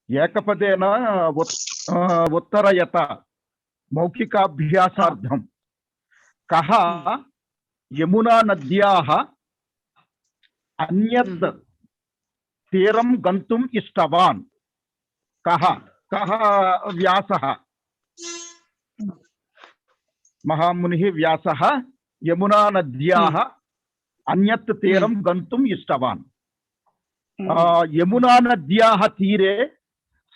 ఏకపదేన ఉత్తరయత మౌఖికాభ్యాసార్థం కహ యమునా నద్యాః అన్యత్ తీరం గంతుం ఇష్టవాన్. కహ కహ వ్యాసః మహామునిః వ్యాసః యమునా నద్యాః అన్యత్ తీరం గంతుం ఇష్టవాన్. యమునా నద్యాః తీరే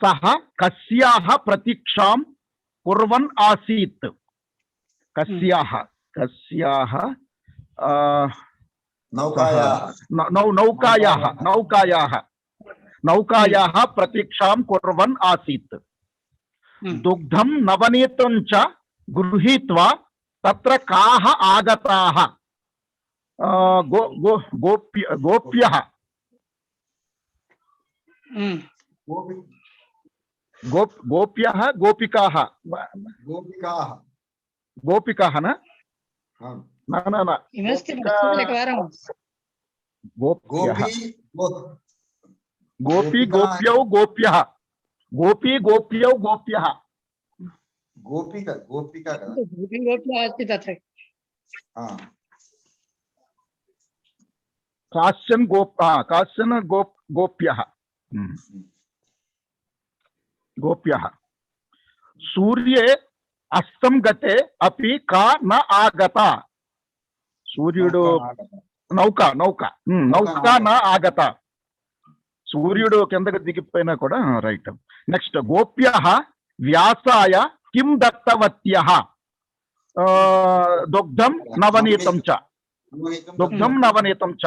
సహ కస్యాః ప్రతీక్షాం కుర్వన్ ఆసీత్. కస్యాః కస్యాః నౌకాయాః ప్రతీక్షాం కుర్వన్ ఆసీత్. దుగ్ధం నవనీతం చ గృహీత్వా తత్ర కాః ఆగతాః. గోప్యః గోప్యః గోపికాః గోపికాః నా గోపీ గోప్యౌ గోప్యః గోపీ గోప్యౌ గోప్యః गोपिका गोपिका काश्चन गोप्यः गोप्यः. सूर्ये अस्तं गते अपि का न आगता. सूर्युडु नौका नौका नौका न आगता. सूर्युडु కిందకి దిగిపోయినా కూడా రైట్. నెక్స్ట్ గోప్యః వ్యాసాయ కిం దత్తవత్యః దుగ్ధం నవనీతం చ. దుగ్ధం నవనీతం చ.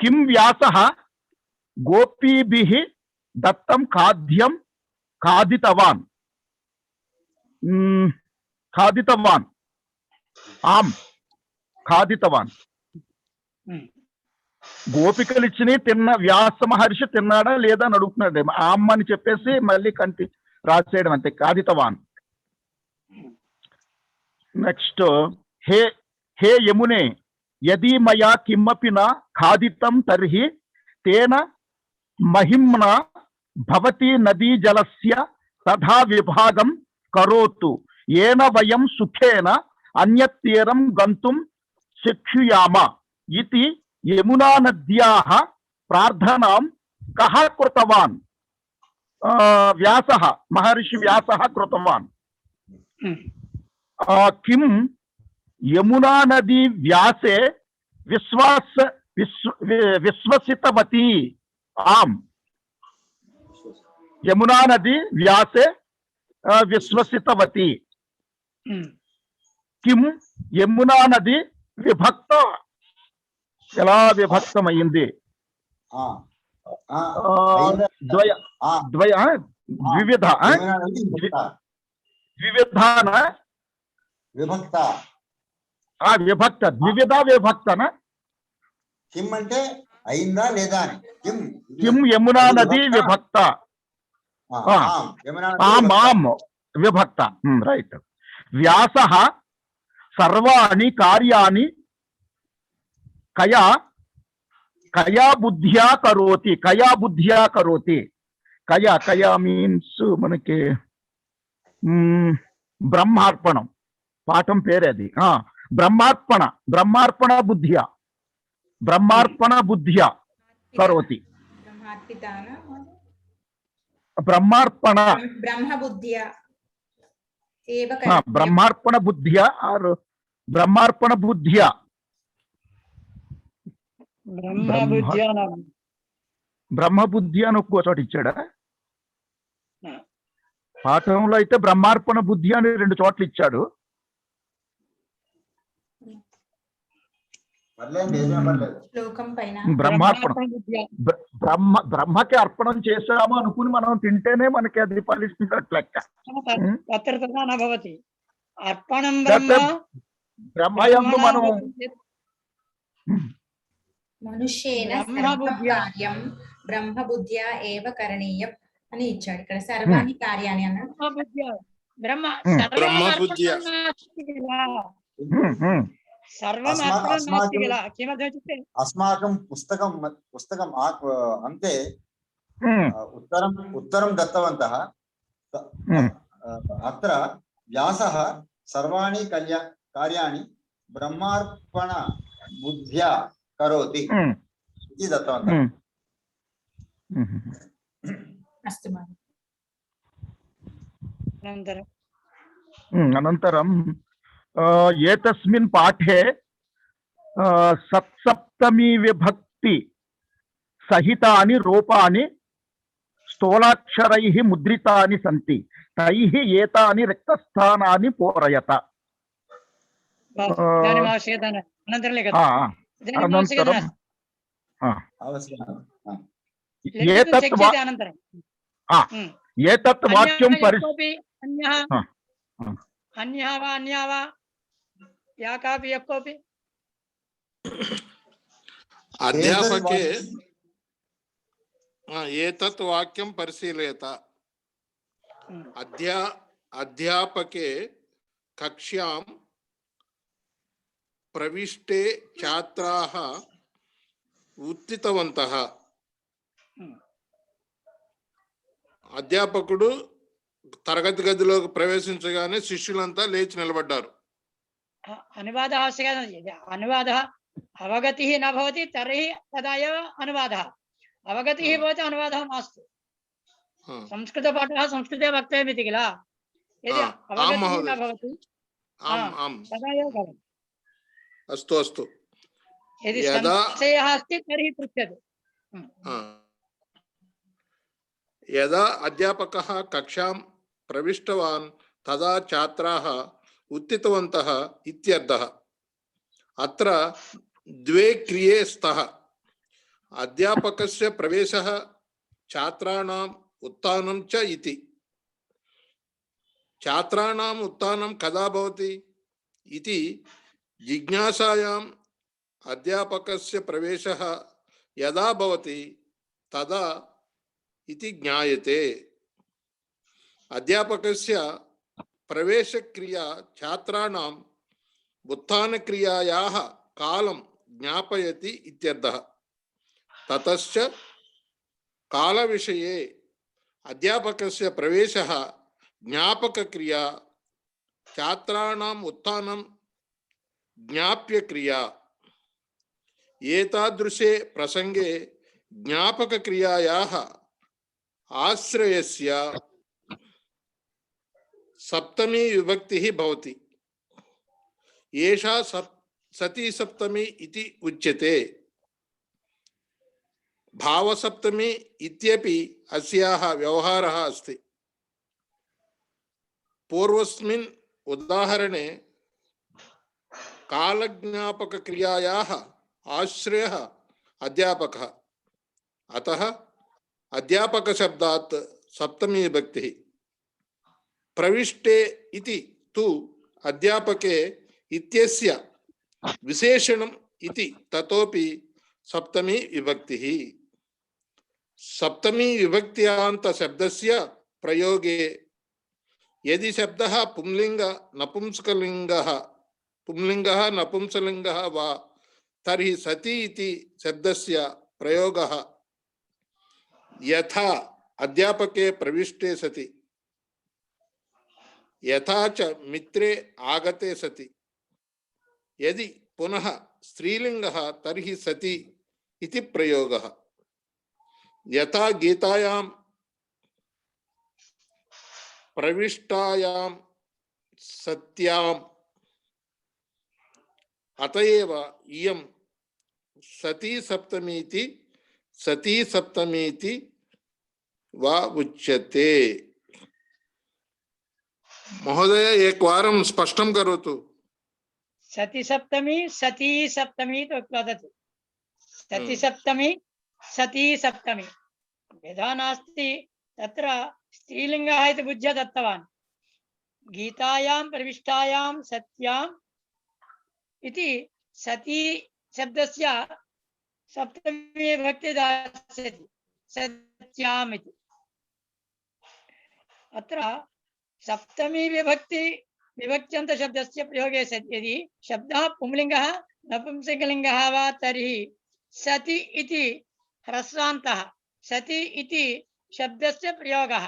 కిం వ్యాసః గోపీభిః దత్తం ఖాద్యం ఖాదితవాన్. ఖాదితవాన్ ఆం ఖాదితవాన్. గోపికలు ఇచ్చి తిన్న వ్యాస మహర్షి తిన్నాడా లేదా అని అడుగుతున్నాడు. ఆమ్ అని చెప్పేసి మళ్ళీ కంటి రాసేయడం అంతే. ఖాదితవాన్. నెక్స్ట్ హే హే యమునే యది మయా కిమపి న ఖాదితం తర్హి తేన మహిమ్నా భవతి నదీ జలస్య తథా విభాగం కరోతు ఏన వయం సుఖేన అన్యత్ తీరం గంతుం శిక్షుయామ ఇతి యమునా నద్యాః ప్రార్థనాం కః కృతవాన్. వ్యాసః మహర్షి వ్యాసః కృతవాన్. కిం యమునా నదీ వ్యాసే విశ్వసితవతి. ఆం యమునా నది వ్యాసే విశ్వసితవతి. కిం యమునా నది విభక్త. ఎలా విభక్తమైంది? ద్వయ ద్వయ ద్వివిధ ద్వివిధాన విభక్త. విభక్త ద్వివిధ విభక్తన. కిం అంటే అయిందా లేదా అని. కిం యమునా నది విభక్త. ఆం విభక్త రైట్. వ్యాసః సర్వాణి కార్యాణి కయా కయా బుద్ధ్యా కరోతి. కయా బుద్ధ్యా కరోతి. కయా కయా మీన్స్ మనకి బ్రహ్మార్పణం. పాఠం పేరేది. బ్రహ్మార్పణ బ్రహ్మార్పణ బుద్ధ్యా బ్రహ్మార్పణ బుద్ధ్యా కరోతి. బ్రహ్మార్పణ బ్రహ్మార్పణ బుద్ధ్యా ఆర్ బ్రహ్మార్పణ బుద్ధ్యా. బ్రహ్మబుద్ధి అని ఒక్కో చోట ఇచ్చాడా? పాఠంలో అయితే బ్రహ్మార్పణ బుద్ధి అని 2 చోట్ల ఇచ్చాడు. బ్రహ్మకి అర్పణం చేశాము అనుకుని మనం తింటేనే మనకి అది ఫలిస్తున్నట్లు లెక్క. బ్రహ్మయందు మనం మనుష్యేన సర్వకార్యం బ్రహ్మబుద్ధ్యా ఏవ కరణీయం అని ఇచ్చాడు. ఇక్కడ సర్వాణి కార్యాన్ని అన్నాడు. सर्वम् अत्र नास्ति अस्माकं किल किमर्थमित्युक्ते अस्माकं पुस्तकम् अन्ते हम्म, उत्तरं दत्तवन्तः। हम्म, अत्र व्यासः सर्वाणि कार्याणि ब्रह्मार्पण बुद्ध्या करोति हम्म, इति दत्तवन्तः। हम्म, हम्म, अस्तु महोदय। अनन्तरं अनन्तरं एतस्मिन् पाठे सत्सप्तमी विभक्ति सहितानि रूपाणि स्थूलाक्षरैः मुद्रितानि सन्ति, तैः एतानि रिक्तस्थानानि पूरयत। इदानीम् आवश्यकता नास्ति, अनन्तरं लिखतु। इदानीम् आवश्यकता अनन्तरं नास्ति, अवश्यम्। लिखितुं शक्यते अनन्तरं। एतत् वाक्यं अन्यः वा या कापि यः कोऽपि अध्यापके एतत् वाक्यं परिशीलयत। अध्यापके कक्ष्यां प्रविष्टे छात्राः उत्थितवन्तः। అధ్యాపకుడు తరగతి గదిలోకి ప్రవేశించగానే శిష్యులంతా లేచి నిలబడ్డారు. अनुवादः आवश्यकः। अनुवादः अवगतिः न भवति तर्हि तदा एव अनुवादः, अवगतिः भवति अनुवादः मास्तु। संस्कृतपाठः संस्कृते वक्तव्यमिति किल, यदि अवगतिः न भवति तदा एव भवति। अस्तु अस्तु, यदि संशयः अस्ति तर्हि पृच्छतु। यदा अध्यापकः कक्षां प्रविष्टवान् तदा छात्राः उत्थितवन्तः इत्यर्थः। अत्र द्वे क्रिये स्तः। अध्यापकस्य प्रवेशः छात्राणाम् उत्थानं च इति। छात्राणाम् उत्थानं कदा भवति इति जिज्ञासायाम् अध्यापकस्य प्रवेशः यदा भवति तदा इति ज्ञायते। अध्यापकस्य प्रवेशक्रिया छात्राणाम् उत्थानक्रियायाः कालं ज्ञापयति इत्यर्थः। ततश्च कालविषये अध्यापकस्य प्रवेशः ज्ञापकक्रिया, छात्राणाम् उत्थानं ज्ञाप्यक्रिया। एतादृशे प्रसंगे ज्ञापकक्रियायाः आश्रयस्य सप्तमी विभक्तिः भवति। एषा सती सप्तमी इति उच्यते। भावसप्तमी इत्यपि अस्याः व्यवहारः अस्ति। पूर्वस्मिन् उदाहरणे कालज्ञापकक्रियायाः आश्रयः अध्यापकः, अतः अध्यापकशब्दात् सप्तमी विभक्तिः। प्रविष्टे इति तु अध्यापके इत्यस्य विशेषणम् इति ततोपि सप्तमी विभक्तिः। सप्तमी विभक्त्यान्त शब्दस्य प्रयोगे यदि शब्दः पुंलिङ्गः नपुंसकलिङ्गः वा तर्हि सति इति शब्दस्य प्रयोगः यथा अध्यापके प्रविष्टे सति, यथा च मित्रे आगते सति। यदि पुनः स्त्रीलिंगः तर्हि सति इति प्रयोगः। यथा गीतायां प्रविष्टायां सत्याम्, अतएव इयं सती सप्तमीति वा उच्यते। महोदय एकवारं स्पष्टं करोतु। सती सप्तमी तो वदतु। सती सप्तमी भेदः नास्ति, तत्र स्त्रीलिङ्गः इति बुद्ध्या दत्तवान्। गीतायां प्रविष्टायां सत्याम् इति सती शब्दस्य सप्तमी विभक्ति दास्यति, सत्याम् इति। अत्र सप्तमी विभक्ति विभक्त्यन्त शब्दस्य प्रयोगे सति यदि शब्दः पुंलिङ्गः नपुंसकलिङ्गः वा तर्हि सति इति ह्रस्वान्तः सति इति शब्दस्य प्रयोगः।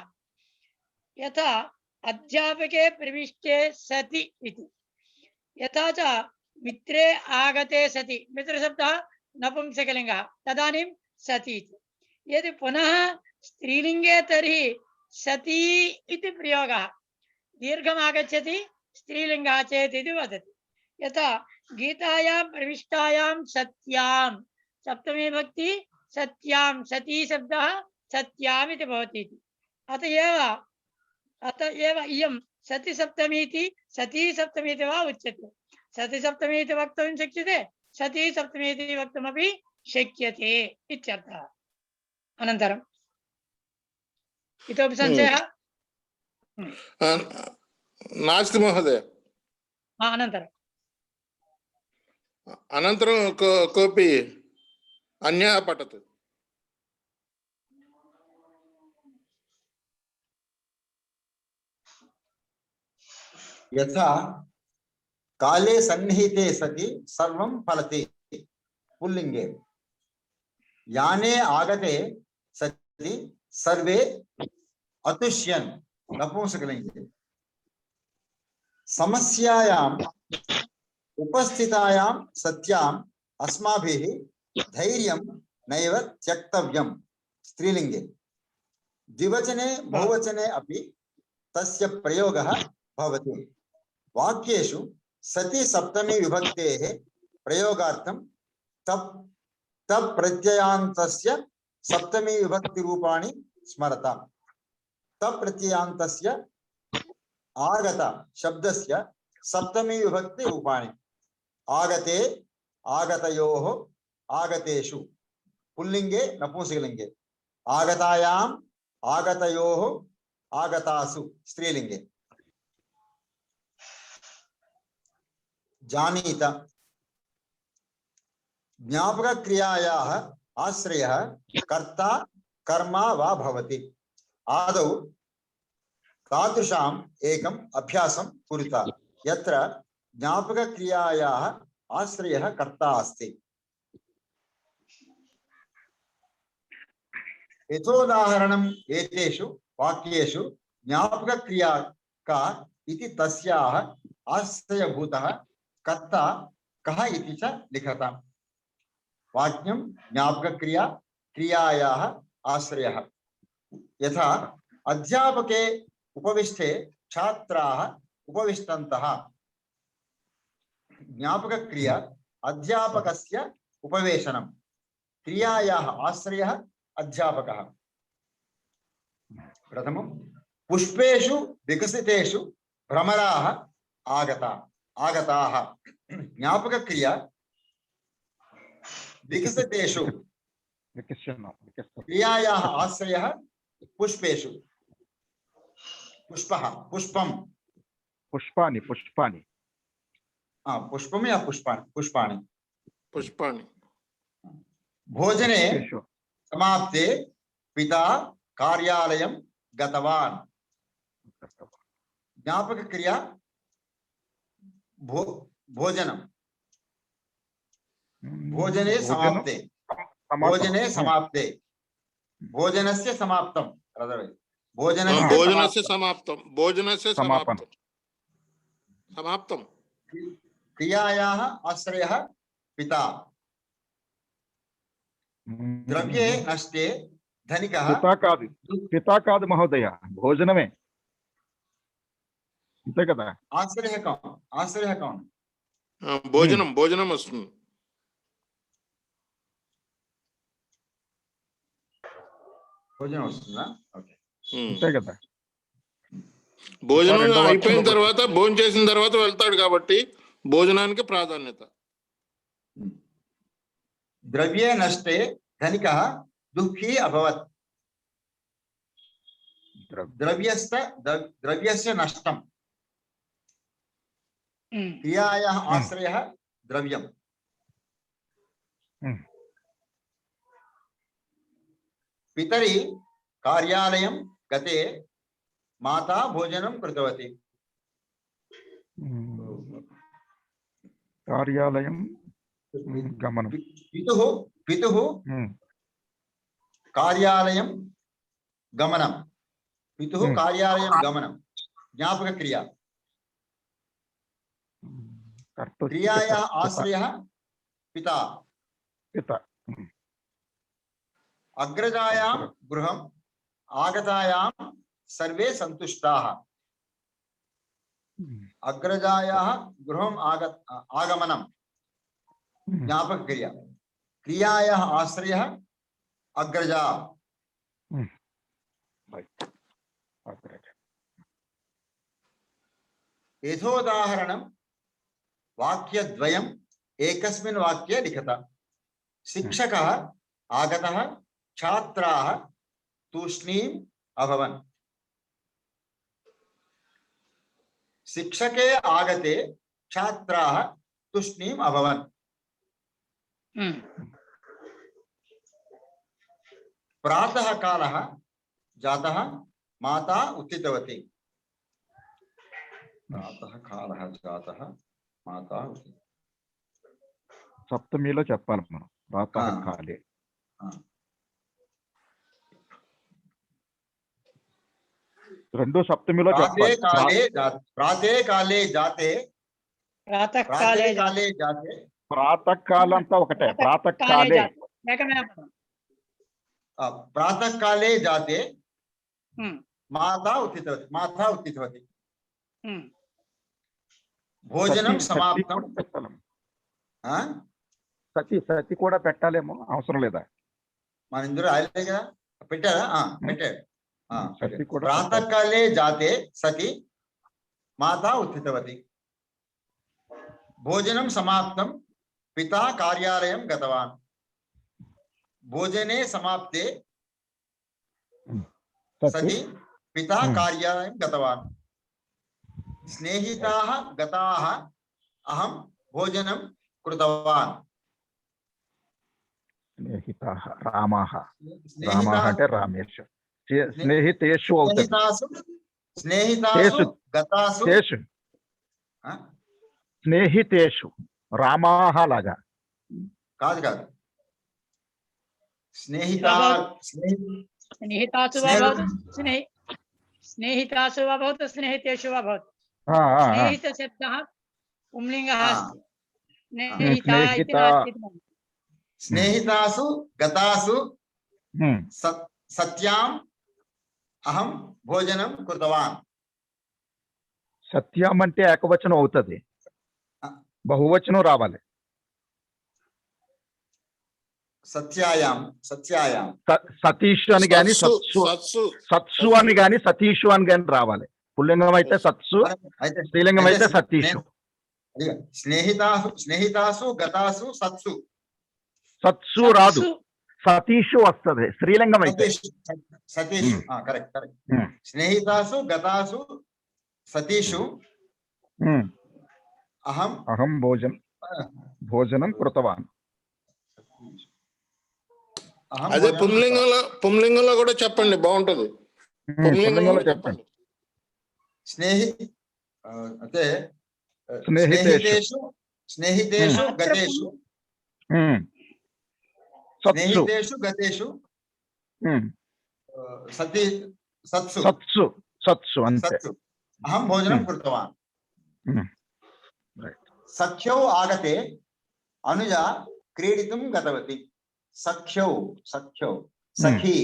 यथा अध्यापके प्रविष्टे सति इति, यथा च मित्रे आगते सति, मित्रशब्दः नपुंसकलिङ्गः तदानीं सति इति। यदि पुनः स्त्रीलिङ्गे तर्हि सती इति प्रयोगः, दीर्घम् आगच्छति स्त्रीलिङ्गः चेत् इति वदति। यथा गीतायां प्रविष्टायां सत्यां सप्तमी विभक्ति सत्यां सती शब्दः सत्याम् इति भवति। अत एव इयं सती सप्तमी इति वा उच्यते। सती सप्तमी इति वक्तुं शक्यते, सती सप्तमी इति वक्तुमपि शक्यते इत्यर्थः। अनन्तरम् इतोपि संशयः नास्ति महोदय। अनन्तरम् अनन्तरं कोऽपि अन्यः पठतु। यथा काले सन्निहिते सति सर्वं फलति पुल्लिंगे, याने आगते सति सर्वे अतुष्यन् नपुंसकलिंगे, समस्यायाम् उपस्थितायां सत्याम् अस्माभिः धैर्यं नैव त्यक्तव्यं स्त्रीलिंगे, द्विवचने बहुवचने अपि तस्य प्रयोगः भवति। वाक्येषु सति सप्तमी विभक्तेः प्रयोगार्थं तप् प्रत्ययान्तस्य सप्तमी विभक्ति रूपाणि स्मरताम्। तप् प्रत्ययान्तस्य आगत शब्दस्य सप्तमी विभक्ति रूपाणि आगते आगतयोः आगतेषु पुल्लिंगे नपुंसकलिंगे, आगतायाम् आगतयोः आगतासु स्त्रीलिंगे। जानीत ज्ञापक क्रियायाः आश्रयः कर्ता कर्मा वा भवति। आदौ तादृशाम् एकम् अभ्यासं कुरुता यत्र ज्ञापक क्रियायाः आश्रयः कर्ता अस्ति। यथोदाहरणम् एतेषु वाक्येषु ज्ञापक क्रिया का इति तस्याः आश्रयभूतः कर्ता कः इति च लिखताम्। वाक्यं ज्ञापक क्रिया क्रियायाः आश्रयः। यथा अध्यापके उपविष्टे छात्राः उपविष्टन्तः, ज्ञापक क्रिया अध्यापकस्य उपवेशनं, क्रियायाः आश्रयः अध्यापकः। प्रथमं पुष्पेषु विकसितेषु भ्रमराः आगताः, ज्ञापक क्रिया विकसितेषु, क्रियायाः आश्रयः पुष्पेषु, पुष्पः पुष्पं, पुष्पाणि पुष्पाणि पुष्पं या पुष्पाणि पुष्पाणि पुष्पाणि। भोजने समाप्ते पिता कार्यालयं गतवान्, ज्ञापक क्रिया भोजनं, भोजने समाप्ते, भोजने समाप्ते, भोजनस्य समाप्तं, भोजनस्य समाप्तं, भोजनस्य समाप्तं, समाप्तं। क्रियायाः आश्रयः पिता। द्रव्ये नष्टे धनिकः, पिता कादु महोदय, भोजनमे అంతే కదా। आश्रयः कौन, आश्रयः कौन? भोजनं भोजनं वस्तुनि, భోజనం వస్తుందా? ఓకే, అంతే కదా। భోజనం అయిపోయిన తర్వాత భోజనం చేసిన తర్వాత వెళ్తాడు కాబట్టి భోజనానికి ప్రాధాన్యత। ద్రవ్యే నష్టే ధనికः దుఃఖీ అభవత్, ద్రవ్యस्य నష్టం, क्रियायाः आश्रयः द्रव्यम्। पितरि कार्यालयं गते माता भोजनं कृतवती, కార్యాలయం గమనం. పితుః కార్యాలయం గమనం. పితుః కార్యాలయం గమనం జ్ఞాపక క్రియ. క్రియాయాः ఆశ్రయः పితా. అగ్రజాయాం గృహం ఆగతాయాం సర్వే సంతుష్టాः. అగ్రజాయాः గృహం ఆగమనం జ్ఞాపక క్రియ. క్రియాయాः ఆశ్రయः అగ్రజా. యథోదాహరణం వాక్యద్వయం ఏకస్మిన్ వాక్ये లిఖత. శిక్షకः ఆగతः ఛాత్రాः తూష్ణీం అభవన్. शिक्षके आगते छात्राः तुष्णीम् अभवन्. प्रातः कालः जातः माता उत्थितवती. प्रातः कालः जातः माता उत्थितवती. సప్తమిలో చెప్పాలి మనం. ప్రాతः కాలే రెండో సప్తమిలో చెప్పాలి. ప్రాతే కాలే జాతే. ప్రాతకాలం అంతా ఒకటే. ప్రాతకాలే ప్రాతకాలే జాతే మాతా ఉత్థితవతి. భోజనం సమాప్తం. సతి కూడా పెట్టాలేమో, అవసరం లేదా? మన ఇందులో రాయలే కదా, పెట్టారా? పెట్టారు. ప్రాతకాలే జాతే సతి మాతా ఉత్థితవతి. భోజనం సమాప్తం పితా కార్యాలయం గతవాన్. భోజనే సమాప్తే సతి పితా కార్యాలయం గతవాన్. స్నేహితాః గతాః అహం భోజనం కృతవాన్. స్నేహితాః రామాః. రామాః అంటే రామేష్. స్నేహితేషు అవుతుంది. స్నేహితేషు రామాః లాగా కాదు కాదు. स्नेहितासु वा भवतु स्नेहितेषु वा भवतु. स्नेहितशब्दः पुंलिङ्गः अस्ति. स्नेहितासु गतासु सत्याम् అహం భోజనం కృతవాన్. సత్యం అంటే ఏకవచనం అవుతుంది, బహువచనం రావాలి. సత్యాయాం సతీష్ అని గాని సత్సు అని గాని సతీషు అని గాని రావాలి. పుల్లింగం అయితే సత్సు, స్త్రీలింగం అయితే సతీషు. స్నేహితాసు గతాసు సత్సు. సత్సు రాదు, సతీషు వస్తుంది స్త్రీలింగం అయితే. సతీషు కరెక్ట్. స్నేహితాసు గతాసు సతీషు అహం భోజనం కృతవాన్. అదే పుంలింగంలో కూడా చెప్పండి, బాగుంటది. పుంలింగంలో చెప్పండి. అంటే స్నేహితేషు గతేషు. స్నేహితేషు గతేషు సత్సు అంతే. అహం భోజనం కృతవాన్. సఖ్యౌ ఆగతే అనుజ క్రీడితుం గతవతి. సఖ్యౌ సఖీ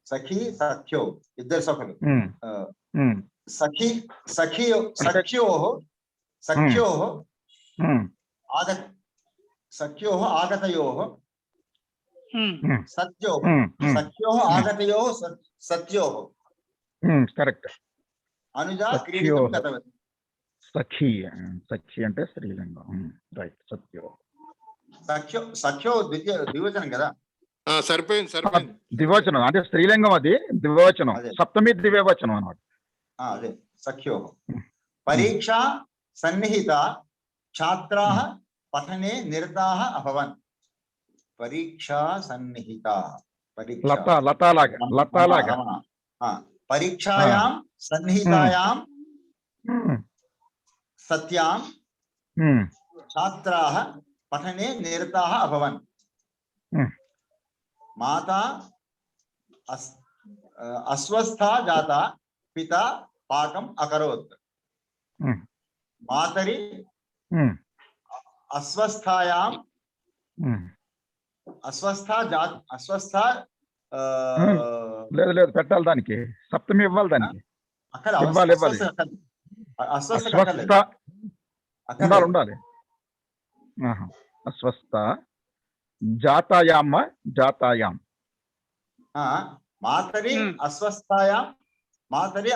సఖ్యౌ ఇద్దరు సఖులు. సఖ్యోః ఆగతయోః సఖ్యోః ఆగతయోః సత్యోః కరెక్ట్. అనుజా క్రీడితుం గతవతి. సఖీ అంటే స్త్రీలింగం. రైట్. సఖ్యో ద్వివచనం కదా. సరిపోయింది. ద్వివచనం అంటే స్త్రీలింగం, అది ద్వివచనం. సప్తమి ద్వివచనం అన్నమాట. అదే సఖ్యో. పరీక్షా సన్నిహిత ఛాత్రాः పఠనే నిరతాः అభవన్. పరీక్షా సన్నిహిత లతాలాగా పరీక్షాయాం సన్నిహితాయాం सत्यां छात्राः पठने निरताः अभवन्। माता अस्वस्था जाता, पिता पाकम् अकरोत्। मातरि अस्वस्था లేదు లేదు పెట్టాలి దానికి సప్తమి ఇవ్వాలి దానికి ఇవ్వాలి ఇవ్వాలి అస్వస్థ ఉండాలి అస్వస్థ జాతాయాం జాతాయాం मातरि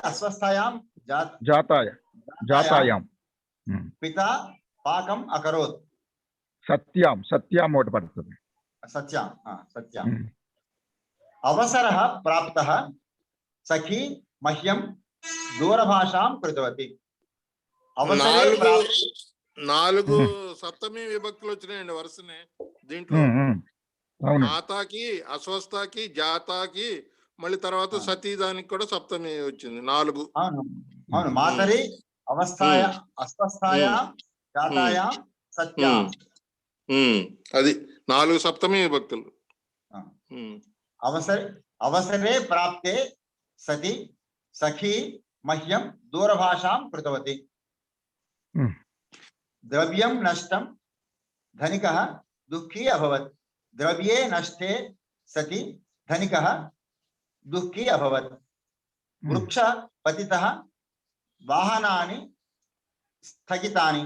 अस्वस्थायां జాతాయాం पिता पाकम् अकरोत्। సత్యాం సత్యాం ఒకటి పడుతుంది सत्यां अवसरः प्राप्तः, सखी मह्यं दूरभाषां कृतवती। నాలుగు సప్తమి విభక్తులు వచ్చినాయండి వరుసనే దీంట్లో. మాతాకి, అస్వస్థకి, జాతాకి, మళ్ళీ తర్వాత సతీ దానికి కూడా సప్తమి వచ్చింది. 4. అవును మాతరి अस्वस्थायां जातायां सत्यां, అది 4 సప్తమి విభక్తులు. अवसरे प्राप्ते सति सखी मह्यं दूरभाषां कृतवती। द्रव्यं नष्टं, धनिकः दुःखी अभवत्। द्रव्ये नष्टे सति धनिकः दुःखी अभवत्। वृक्ष पतितः, वाहनानि स्थगितानि।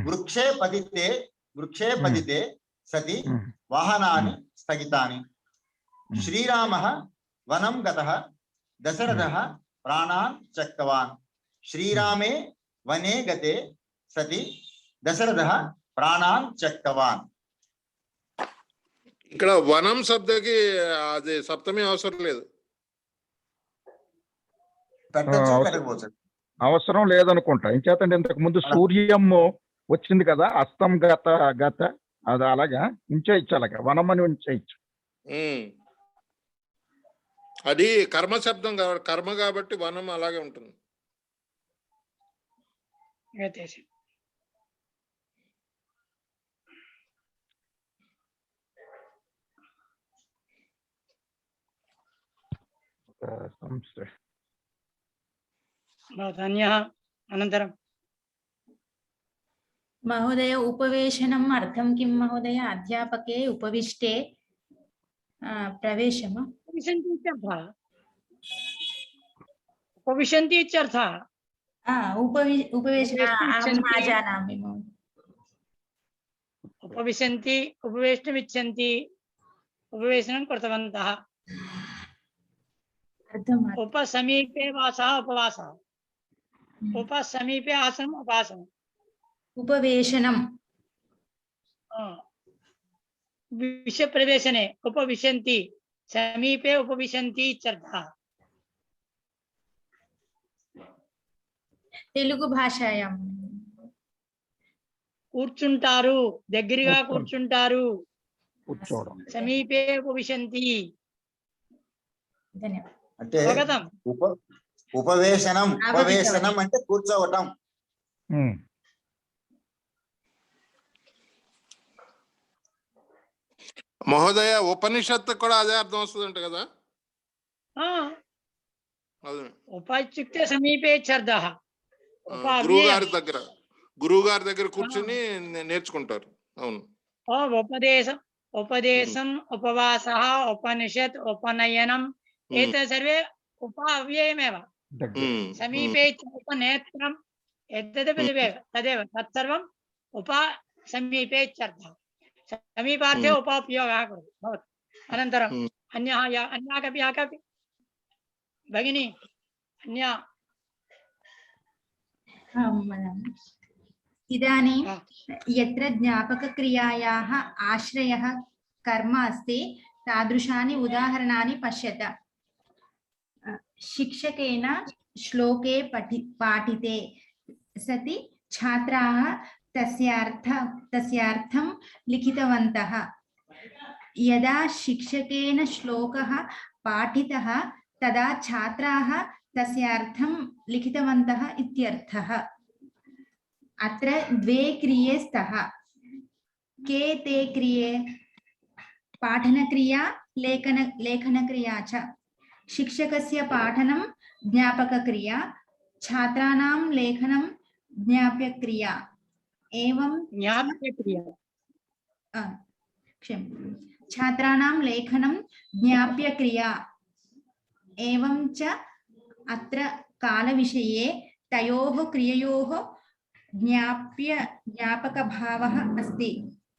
वृक्षे पतिते सति वाहनानि स्थगितानि। श्रीरामः वनं गतः, दशरथः प्राणान् त्यक्तवान्। श्रीरामे वने गते सति दशरथः प्राणान् त्यक्तवान्। ఇక్కడ వనం శబ్దకి అది సప్తమి అవసరం లేదు, అవసరం లేదనుకుంటా. ఇంచేతండి ఇంతకు ముందు సూర్యం వచ్చింది కదా, అస్తం గత గత, అది అలాగా ఉంచేయచ్చు, అలాగా వనం అని ఉంచేయచ్చు. అది కర్మ శబ్దం కాబట్టి, కర్మ కాబట్టి వనం అలాగే ఉంటుంది. अनन्तरं महोदय उपवेशनम् अर्थं किं महोदय? अध्यापके उपविष्टे प्रवेशम् उपविशन्ति इत्यर्थः। उपवेशनं अहं न जानामि। उपविशन्ति, उपवेशनमिच्छन्ति, उपवेशनं कृतवन्तः। उपसमीपे वासः उपवासः, उपसमीपे आसनम् उपासनम्। उपवेशनम् विषयप्रवेशने उपविशन्ति, समीपे उपविशन्ति इत्यर्थः। తెలుగు భాషాయాం కూర్చుంటారు, దగ్గరగా కూర్చుంటారు, కూర్చోవడం. సమీపే ఉపవిశంతి. ధన్యవాదాలు. అంటే ఉపవేశనం అంటే కూర్చోవటం. మహోదయ ఉపనిషత్తు కూడా అదే అర్థం వస్తుందంట కదా? ఉపాయుక్తే సమీపే ఇత్యర్థః. గురువు గారి దగ్గర కూర్చుని నేర్చుకుంటారు. అవును. ఉపదేశం ఉపవాసः ఉపనిషత్ ఉపనయనం एतत् सर्वे उपाव्ययमेव। समीपे उपनेत्रम् तदेव तत्सर्वम् समीपे इत्यर्थः। समीपार्थे उपापयोगः भवति। अनन्तरम् अन्या कापि भगिनी अन्या? इदानीं यत्र ज्ञापकक्रियायाः आश्रयः कर्म अस्ति तादृशानि उदाहरणानि पश्यत। शिक्षकेन श्लोके पाठिते सति छात्राः तस्यार्थं लिखितवन्तः। यदा शिक्षकेन श्लोकः पाठितः तदा छात्राः तस्यार्थं लिखितवन्तः इत्यर्थः। अत्र द्वे क्रिये स्तः। के ते क्रिये? पाठनक्रिया लेखनक्रिया च। शिक्षकस्य पाठनं ज्ञापकक्रिया, छात्राणां लेखनं ज्ञाप्यक्रिया। एवं ज्ञाप्यक्रिया छात्राणां लेखनं ज्ञाप्यक्रिया। एवं च अत्र कालविषये तयोः क्रिययोः ज्ञापकभावः अस्ति।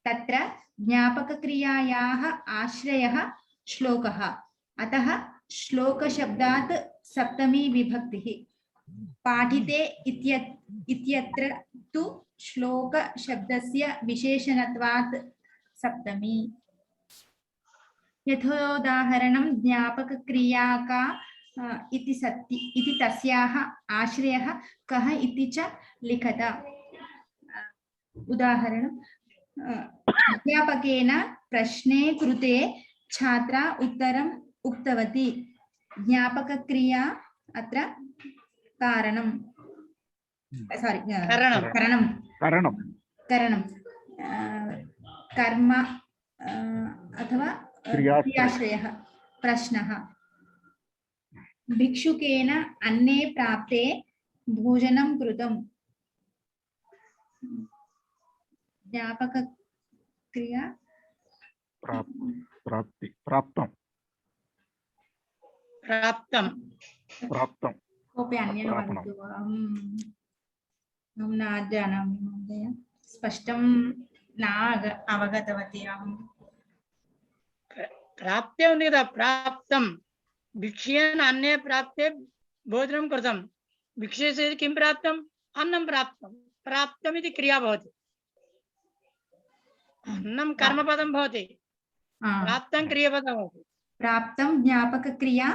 तत्र ज्ञापकक्रियायाः आश्रयः श्लोकः। अतः श्लोकशब्दात् सप्तमी विभक्तिः। पाठिते इत्यत्र तु श्लोकशब्दस्य विशेषणत्वात् सप्तमी। यथोदाहरणं ज्ञापकक्रियाका इति तस्याः आश्रयः कः इति च लिखत। उदाहरणं अध्यापकेन प्रश्ने कृते छात्रा उत्तरम् उक्तवती। ज्ञापकक्रिया अत्र कारणं करणं कर्म अथवा क्रियाश्रयः प्रश्नः। भिक्षुकेन अन्ने प्राप्ते भोजनं कृतम्। ज्ञापकक्रिया प्राप्तं कोऽपि अन्यः वदतु वा? अहं न जानामि महोदय, स्पष्टं न अवगतवती अहं। प्राप्तं भिक्षेन अन्ये प्राप्ते भोजनं कृतं। भिक्षे से किं प्राप्तम्? अन्नं प्राप्तं। प्राप्तम् इति क्रिया भवति। अन्नं कर्मपदं भवति, प्राप्तं क्रियापदं भवति। प्राप्तं ज्ञापकक्रिया,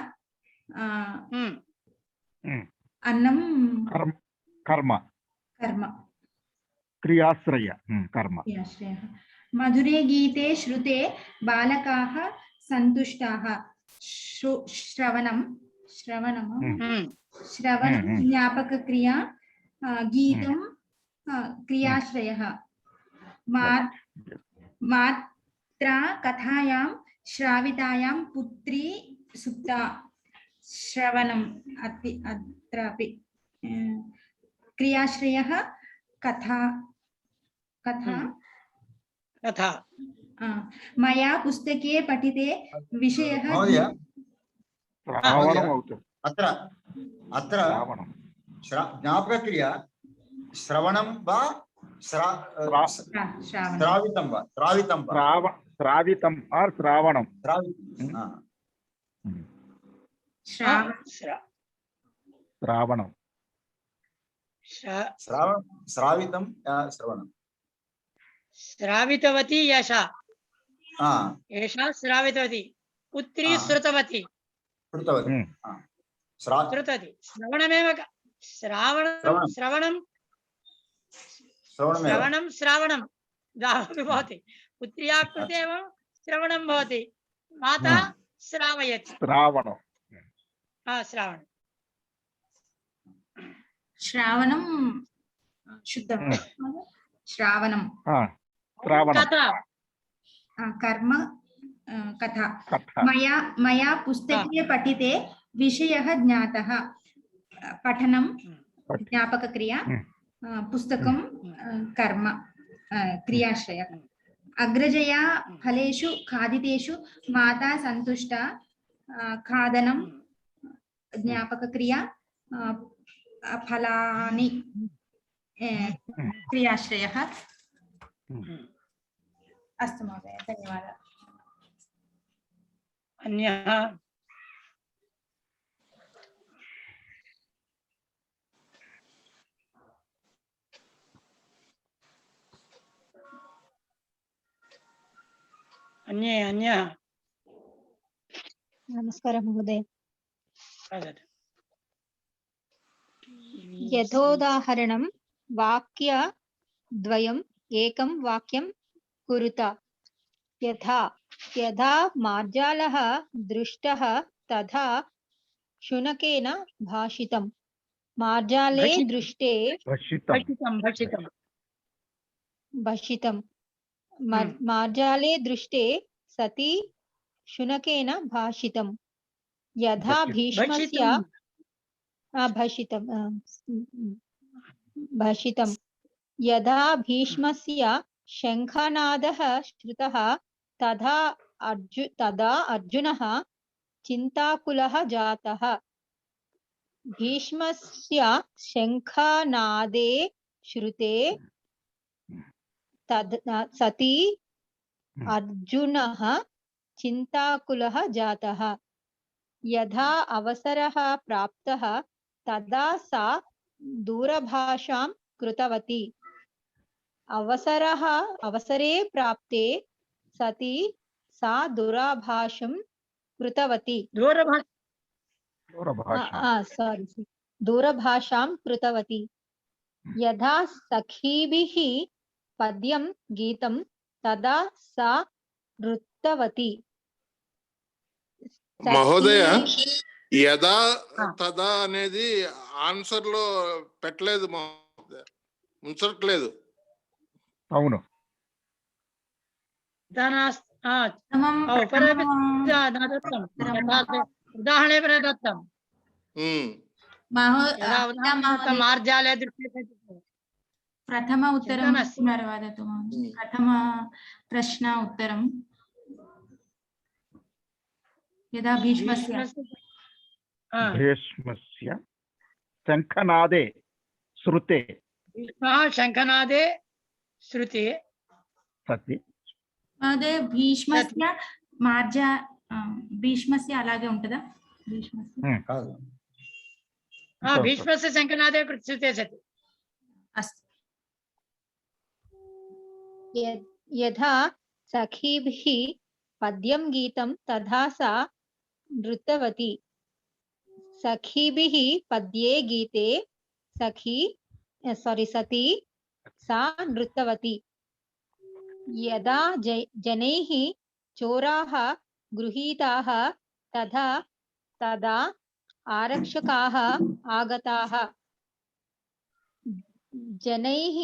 अन्नं कर्म क्रियाश्रय कर्म। मधुरे गीते श्रुते बालकाः सन्तुष्टाः। श्रवणं ज्ञापकक्रिया, गीतं क्रियाश्रयः। मात्रा कथायां श्रावितायां पुत्री सुप्ता। श्रवणम् अत्रापि क्रियाश्रयः कथा। मया पुस्तके पठिते विषयः अत्र ज्ञापकक्रिया श्रवणं वा श्रावितं वा? श्रावितं और श्रावणं। श्रावणं श्रावितं श्रवणं। श्रावितवती यशा, एषा श्रावितवती। पुत्री श्रुतवती। श्रुतवती श्रवणमेव। श्रावणं द्वावपि भवति। पुत्र्याः कृते एव श्रवणं भवति। माता श्रावयति। श्रावणं शुद्धं। श्रावणं कर्म कथा। मया पुस्तके पठिते विषयः ज्ञातः। पठनं ज्ञापकक्रिया, पुस्तकं कर्म क्रियाश्रय। अग्रजया फलेषु खादितेषु माता सन्तुष्टा। खादनं ज्ञापकक्रिया, फलानि क्रियाश्रयः। अस्तु महोदय, धन्यवादः। अन्यः नमस्कारः महोदय। यथोदाहरणं वाक्यद्वयम् एकं वाक्यं कुरुत। यथा मार्जालः दृष्टः तथा शुनकेन भाषितम्। मार्जाले दृष्टे भक्षितं भषितं हम्म। मार्जाले दृष्टे सति शुनकेन भाषितं यथा भषितं। भीष्मस्य भक्षितुं भाषितं यदा भीष्मस्य शङ्खनादः श्रुतः तदा अर्जुनः चिन्ताकुलः जातः भीष्मस्य शङ्खनादे श्रुते सति अर्जुनः चिन्ताकुलः जातः यदा अवसरः प्राप्तः तदा सा दूरभाषां कृतवती अवसरे प्राप्ते सति सा दूरभाषं कृतवती दूरभाषां कृतवती यदा सखीभिः पद्यं गीतं तदा सा नृत्यवती మహోదయ యదా తదా అనేది ఆన్సర్ లో పెట్టలేదు మహోదయ, ఉంచట్లేదు. అవును. ఉదాహరణ దత్తం మార్జాలే प्रथम उत्तरं पुनर्वदतु महोदय। प्रथम प्रश्न उत्तरं यदा भीष्मस्य शङ्खनादे श्रुते शङ्खनादे श्रुते सति महोदय भीष्मस्य మార్జా భీష్మस्य అలాగే ఉంటదా? భీష్మस्य శంఖనాదే श्रुते सति अस्तु। यथा सखीभिः पद्यं गीतं तथा सा नृत्यवती सखीभिः पद्ये गीते सति सा नृत्यवती यदा जनैः चोराः गृहीताः तदा आरक्षकाः आगताः जनैः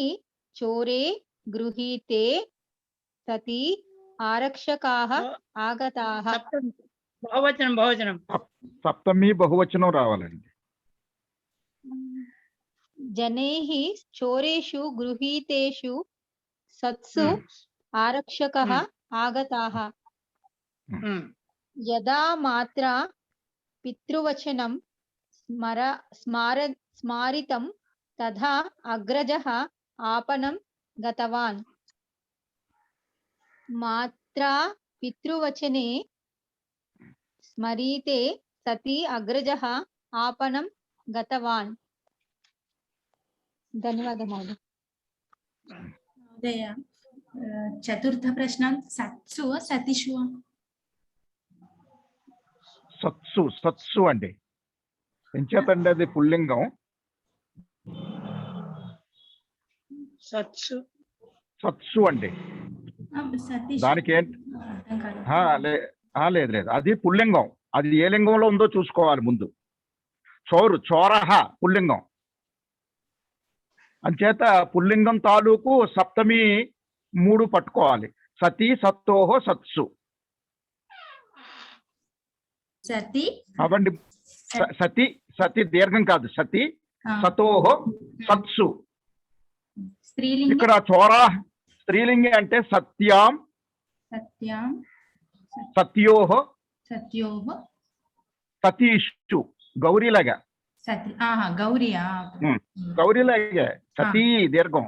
चोरे गृहीते सति आरक्षकाः आगताः बहुवचनं సప్తమి బహువచనం రావాలండి. जनैः चोरेषु गृहीतेषु सत्सु आरक्षकः आगताः यदा मात्रा पितृवचनं स्मारितं तथा अग्रजः आपणं गतवान् मात्रा पितृवचने स्मरीते सति अग्रजः आपणं गतवान्। धन्यवादः महोदय। महोदय चतुर्थ प्रश्नं सत्सु सतिषु సత్సు అండి. ఎంచేతండి అది పుల్లింగం. సత్సు అండి. దానికి ఏంటి? లేదు అది పుల్లింగం. అది ఏ లింగంలో ఉందో చూసుకోవాలి ముందు. చోరహ పుల్లింగం అంచేత పుల్లింగం తాలూకు సప్తమి 3 పట్టుకోవాలి. సతి సత్తోహో సత్సు అవండి. సతి దీర్ఘం కాదు. సతి సతోహో సత్సు. ఇక్కడ చోరా స్త్రీలింగి అంటే సత్యాం సత్యోహో సతీషు గౌరీలాగా గౌరీ గౌరీలాగా సతీ దీర్ఘం.